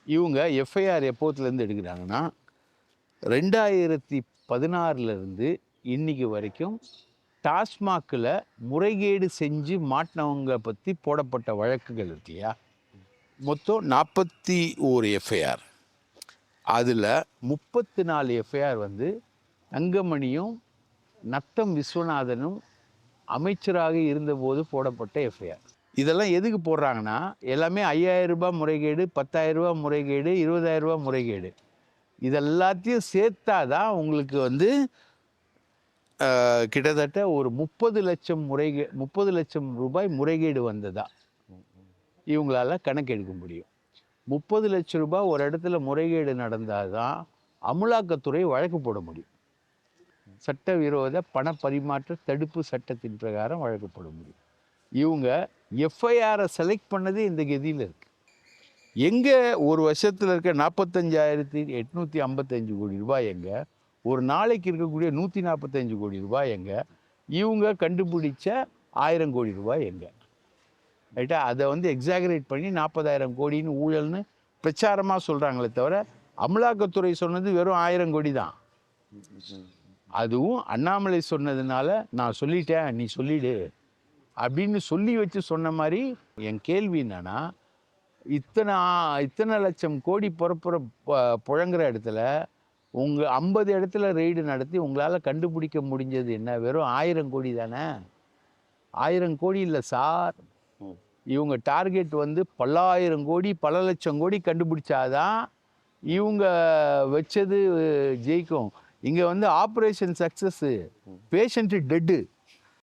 இவங்க எஃப்ஐஆர் எப்போத்துலேருந்து எடுக்கிறாங்கன்னா 2016 இன்னைக்கு வரைக்கும் டாஸ்மாகில் முறைகேடு செஞ்சு மாட்டினவங்க பற்றி போடப்பட்ட வழக்குகள் இருக்கு இல்லையா, மொத்தம் 41 எஃப்ஐஆர். அதில் 34 எஃப்ஐஆர் வந்து தங்கமணியும் நத்தம் விஸ்வநாதனும் அமைச்சராக இருந்தபோது போடப்பட்ட எஃப்ஐஆர். இதெல்லாம் எதுக்கு போடுறாங்கன்னா, எல்லாமே 5000 ரூபாய் முறைகேடு, 10,000 ரூபாய் முறைகேடு, 20,000 ரூபாய் முறைகேடு, இதெல்லாத்தையும் சேர்த்தாதான் உங்களுக்கு வந்து கிட்டத்தட்ட ஒரு 30 லட்சம் ரூபாய் முறைகேடு வந்ததா இவங்களால கணக்கெடுக்க முடியும். 30 லட்சம் ரூபாய் ஒரு இடத்துல முறைகேடு நடந்தாதான் அமலாக்கத்துறை வழக்கு போட முடியும். சட்டவிரோத பண பரிமாற்ற தடுப்பு சட்டத்தின் பிரகாரம் வழக்கு போட முடியும். இவங்க எஃப்ஐஆரை செலக்ட் பண்ணது இந்த கதியில் இருக்கு. எங்கே ஒரு வருஷத்தில் இருக்க 45,855 கோடி ரூபாய் எங்க, ஒரு நாளைக்கு இருக்கக்கூடிய 145 கோடி ரூபாய் எங்க, இவங்க கண்டுபிடிச்ச 1000 கோடி ரூபாய் எங்க, ரைட்டா? அதை வந்து எக்ஸாகரேட் பண்ணி 40,000 கோடின்னு ஊழல்னு பிரச்சாரமாக சொல்கிறாங்களே தவிர அமலாக்கத்துறை சொன்னது வெறும் 1000 கோடி தான். அதுவும் அண்ணாமலை சொன்னதுனால நான் சொல்லிட்டேன் நீ சொல்லிடு அப்படின்னு சொல்லி வச்சு சொன்ன மாதிரி. என் கேள்வி என்னன்னா, இத்தனை லட்சம் கோடி புழங்குற இடத்துல உங்கள் 50 இடத்துல ரெய்டு நடத்தி உங்களால் கண்டுபிடிக்க முடிஞ்சது என்ன? வெறும் 1000 கோடி தானே. 1000 கோடி இல்லை சார். இவங்க டார்கெட் வந்து பல்லாயிரம் கோடி, பல லட்சம் கோடி கண்டுபிடிச்சாதான் இவங்க வச்சது ஜெயிக்கும். இங்கே வந்து ஆப்ரேஷன் சக்ஸஸ்ஸு, பேஷண்ட்டு டெட்டு.